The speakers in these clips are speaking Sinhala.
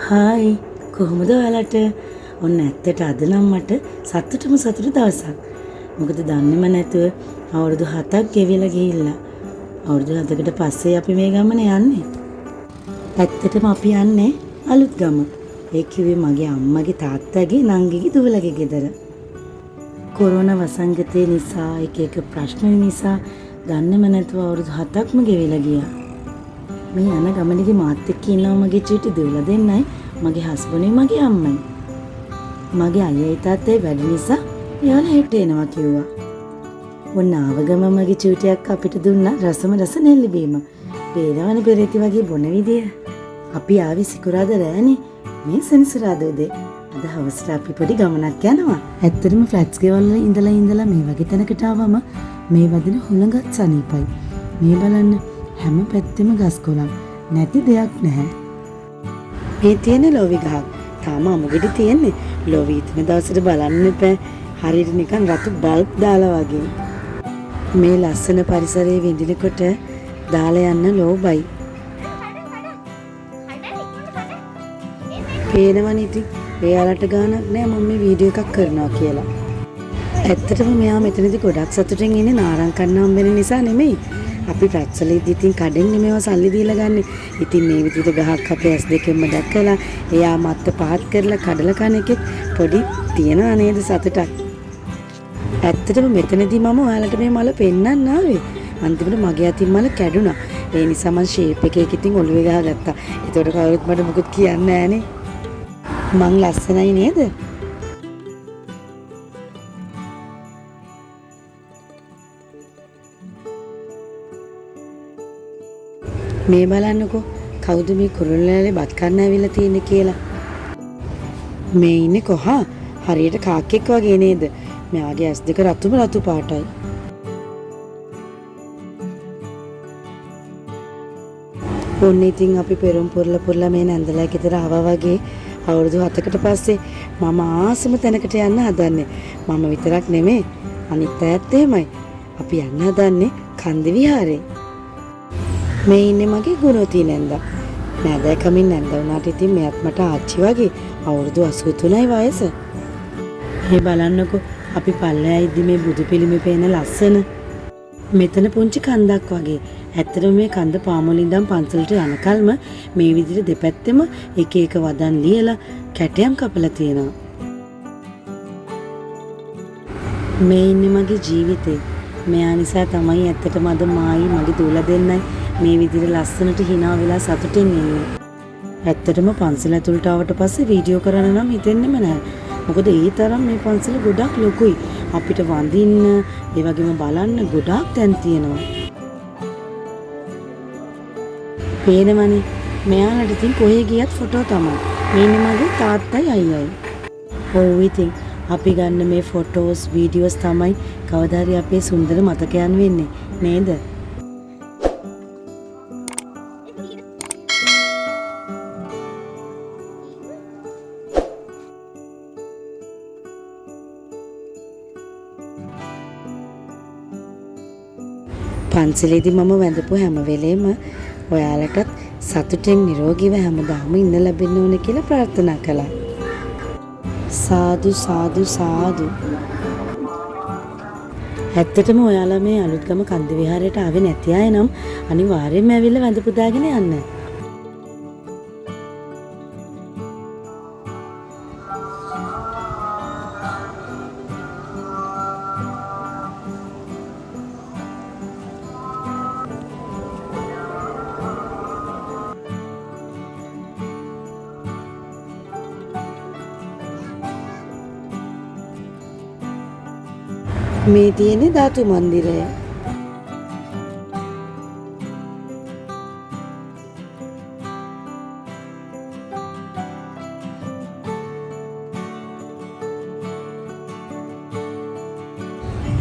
හායි කොහොමද ඔයාලට? ඔන්න ඇත්තට අද නම් මට සතුටු දවසක්. මොකද දන්නේම නැතුව අවුරුදු 7ක් ගෙවිලා ගිහිල්ලා. අවුරුදු 7කට පස්සේ අපි මේ ගමන යන්නේ. ඇත්තටම අපි යන්නේ අලුත් ගම. ඒ කිව්වේ මගේ අම්මගේ තාත්තගේ නංගිගේ දුවලගේ ගෙදර. කොරෝනා වසංගතය නිසා එක ප්‍රශ්න නිසා දන්නේම නැතුව අවුරුදු 7ක්ම ගෙවිලා ගියා. මේ යන ගමනේදී මාත් එක්ක ඉන්නවා මගේ චීටි දෙවලා දෙන්නයි, මගේ හස්බන්ඩ්යි මගේ අම්මයි. මගේ අයියයි තාත්තයි වැඩ නිසා එයාලා හෙට එනවා කිව්වා. ඔන්න ආව ගම මගේ චීටියක් අපිට දුන්නා රසම රස නෙල්ලි බීම. වේලවන පෙරේති වගේ බොන විදිය. අපි ආවේ සිකුරාදා රෑනේ. මේ සෙනසුරාදා උදේ. අද හවසට අපි පොඩි ගමනක් යනවා. ඇත්තටම ෆ්ලැට්ස් ගෙවල් වල ඉඳලා මේ වගේ තැනකට ආවම මේ වදින හුළඟත් සනීපයි. මේ බලන්න හැම පැත්තෙම ගස් කොළන්. නැති දෙයක් නැහැ. මේ තියෙන ලෝවි ගහක්. තාම අමුගෙඩි තියෙන්නේ. ලෝවි ඉතන දවසට බලන්න එපා. හරියට නිකන් රතු බල්බ් දාලා වගේ. මේ ලස්සන පරිසරයේ විඳිනකොට දාලා යන්න ලෝබයි. පේනවනේ ඉතින් එයාලට ගානක් නෑ මම මේ වීඩියෝ එකක් කරනවා කියලා. ඇත්තටම මෙයා මෙතනදී ගොඩක් සතුටින් ඉන්නේ නාරං කන්න හම්බෙන නිසා නෙමෙයි. අපි ප්‍රැක්සලෙදි ඉතින් කඩෙන් මේවා සල්ලි දීලා ගන්න. ඉතින් මේ විදිහට ගහක් අපේ ඇස් දෙකෙන්ම දැක්කලා එයා මත්ත පහත් කරලා කඩලා කන එකෙත් පොඩි තියනවා නේද සතුටක්. ඇත්තටම මෙතනදී මම ඔයාලට මේ මල පෙන්නන්න ආවේ. අන්තිමට මගේ අතින් මල කැඩුනා. ඒ නිසා මම ෂේප් එකක ඉතින් ඔළුවේ ගහගත්තා. ඒතකොට කවුරුත් මට මොකුත් කියන්නේ නෑනේ. මං ලස්සනයි නේද? මේ බලන්නකෝ කවුද මේ කුරුල්ලෑලේ බත් කන්න ඇවිල්ලා තියෙන්නේ කියලා. මේ ඉන්නේ කොහා? හරියට කාක්කෙක් වගේ නේද? මෙයාගේ ඇස් දෙක රතු පාටයි. ඔන්න ඉතින් අපි පෙරම් පුරලා මේ නැන්දලා ගෙදර ආවා වගේ අවුරුදු 7කට පස්සේ මම ආසම තැනකට යන්න හදන්නේ. මම විතරක් නෙමෙයි අනිත් අයත් එහෙමයි. අපි යන්න හදන්නේ කන්ද විහාරේ. මේ ඉන්නේ මගේ ගුණෝති නැන්දා. නෑදෑකමින් නැන්දා වුණාට ඉතින් මෙයත් මට ආච්චි වගේ. අවුරුදු 83යි වයස. මේ බලන්නකෝ අපි පල්ලෙහා ඉද්දි මේ බුදු පිළිමේ පේන ලස්සන. මෙතන පුංචි කන්දක් වගේ. ඇත්තටම මේ කන්ද පාමුල ඉඳන් පන්සලට යනකල්ම මේ විදිහට දෙපැත්තෙම එක වදන් ලියලා කැටයම් කපලා තියෙනවා. මේ ඉන්නේ මගේ ජීවිතේ. මෙයා නිසා තමයි ඇත්තටම අද මායි මගේ දූලා දෙන්නයි මේ විදිහට ලස්සනට hina වෙලා සතුටින් ඉන්නේ. ඇත්තටම පන්සල ඇතුළට ආවට පස්සේ වීඩියෝ කරන්න නම් හිතෙන්නෙම නැහැ. මොකද ඒ තරම් මේ පන්සල ගොඩක් ලොකුයි. අපිට වඳින්න, ඒ වගේම බලන්න ගොඩක් තැන් තියෙනවා. පේනවනේ මෙයාලට ඉතින් කොහේ ගියත් ෆොටෝ තමයි. මේ ඉන්නේ මගේ තාත්තයි අයියයි. ඔව් ඉතින් අපි ගන්න මේ ෆොටෝස් වීඩියෝස් තමයි කවදා හරි අපේ සුන්දර මතකයන් වෙන්නේ නේද? පන්සලේදී මම වැඳපු හැම වෙලේම ඔයාලටත් සතුටින් නිරෝගීව හැමදාම ඉන්න ලැබෙන්න ඕන කියලා ප්‍රාර්ථනා කළා. සාදු සාදු සාදු. ඇත්තටම ඔයාලා මේ අලුත්ගම කන්ද විහාරයට ආවේ නැති අය නම් අනිවාර්යයෙන්ම ඇවිල්ලා වැඳ පුදාගෙන යන්න. මේ තියෙන්නේ ධාතු මන්දිරය.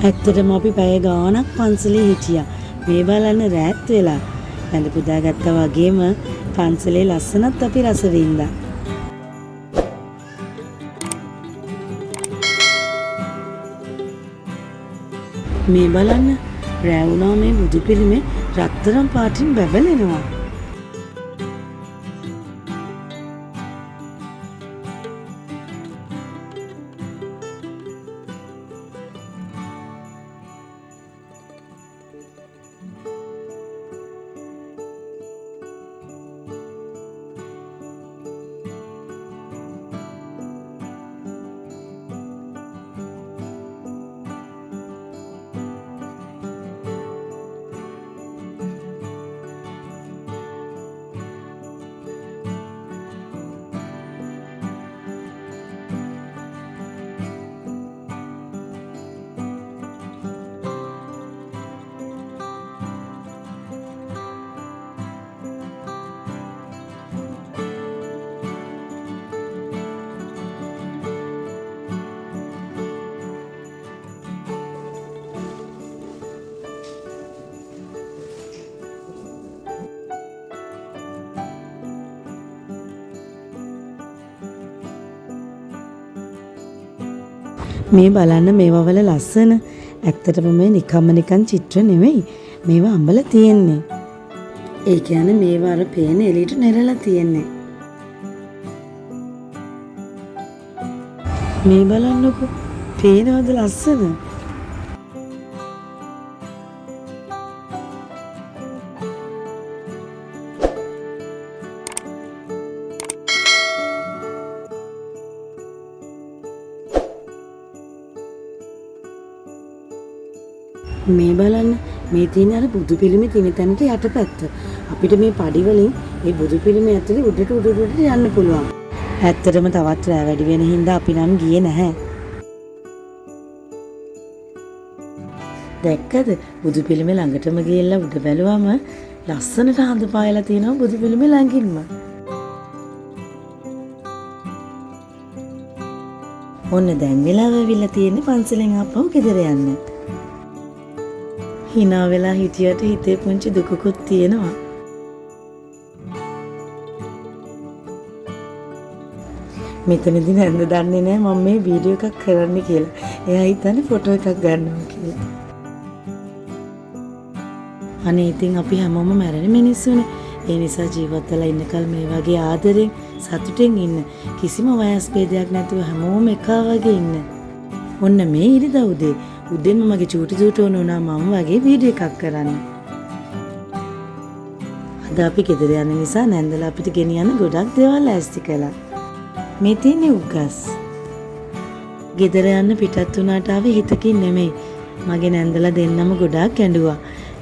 ඇත්තටම අපි පැය ගාණක් පන්සලේ හිටියා. මේ බලන්න රැත් වෙලා වැඳ පුදා ගත්තා වගේම පන්සලේ ලස්සනත් අපි රස වින්දා. මේ බලන්න රෑ වුණා මේ බුදු පිළිමේ රත්තරන් පාටින් බැබලෙනවා. මේ බලන්න මේවා වල ලස්සන. ඇත්තටම මේ නිකන් චිත්‍ර නෙවෙයි. මේවා අඹලා තියෙන්නේ. ඒ කියන්නේ මේවා අර පේන එළියට නෙරලා තියෙන්නේ. මේ බලන්නකෝ. පේනවද ලස්සන? මේ බලන්න මේ තියෙන අර බුදු පිළිමේ තියෙන තැනට යටපැත්ත. අපිට මේ පඩි වලින් මේ බුදු පිළිමේ ඇතුලේ උඩට යන්න පුළුවන්. ඇත්තටම තවත් රෑ වැඩි වෙන හින්දා අපි නම් ගියේ නැහැ. දැක්කද බුදු පිළිමේ ළඟටම ගිහිල්ලා උඩ බැලුවම ලස්සනට හඳ පායලා තියෙනවා බුදු පිළිමේ ළඟින්ම. ඔන්න දැන් වෙලාව ඇවිල්ලා තියෙන්නේ පන්සලෙන් ආපහු ගෙදර යන්න. hina වෙලා හිටියට හිතේ පුංචි දුකකුත් තියෙනවා. මෙතනදී නැන්ද දන්නේ නැහැ මම මේ වීඩියෝ එකක් කරන්න කියලා. එයා හිතන්නේ ෆොටෝ එකක් ගන්නවා කියලා. අනේ ඉතින් අපි හැමෝම මැරෙන මිනිස්සුනේ. ඒ නිසා ජීවත් වෙලා ඉන්නකල් මේ වගේ ආදරෙන් සතුටෙන් ඉන්න. කිසිම වයස් ભેදයක් නැතුව හැමෝම එක වගේ ඉන්න. ඔන්න මේ ඉරිදා උදේම මගේ චූටි චූටි වුණා මම වගේ වීඩියෝ එකක් කරන්න. අද අපි ගෙදර යන නිසා නැන්දලා අපිට ගෙනියන්න ගොඩක් දේවල් ඈස්ති කළා. මේ තියෙන්නේ උගස්. ගෙදර යන්න පිටත් වුණාට ආවේ හිතකින් නෙමෙයි. මගේ නැන්දලා දෙන්නම ගොඩක් ඇඬුවා.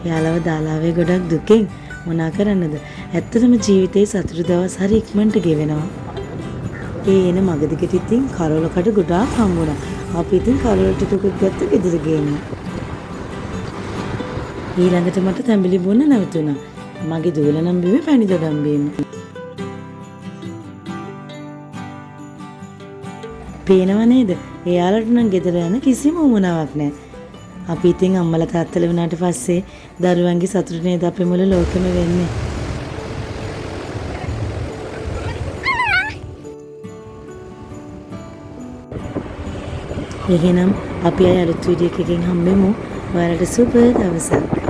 යාළුව දාලාවේ ගොඩක් දුකෙන් මොනා කරන්නද? ඇත්තටම ජීවිතේ සතුටු දවස් හරි ඉක්මනට ගෙවෙනවා. ඒ එන මගදිකට ඉතින් කරවල කඩ ගොඩාක් හම්බුණා. අපි ඉතින් කරවල ටිකකුත් ගත්ත ගෙදර ගේන්න. ඊළඟට මට තැඹිලි බොන්න නැවතුණා. මගේ දූල නම් බිමේ පැණි දොඩම් බීම. පේනව නේද? එයාලට නම් ගෙදර යන කිසිම උවමනාවක් නැහැ. අපි ඉතින් අම්මලා තාත්තලා වුණාට පස්සේ දරුවන්ගේ සතුට නේද අපේ මුළු ලෝකෙම වෙන්නේ. එහෙනම් අපි අලුත් වීඩියෝ එකකින් හම්බෙමු. ඔයාලට සුබ දවසක්.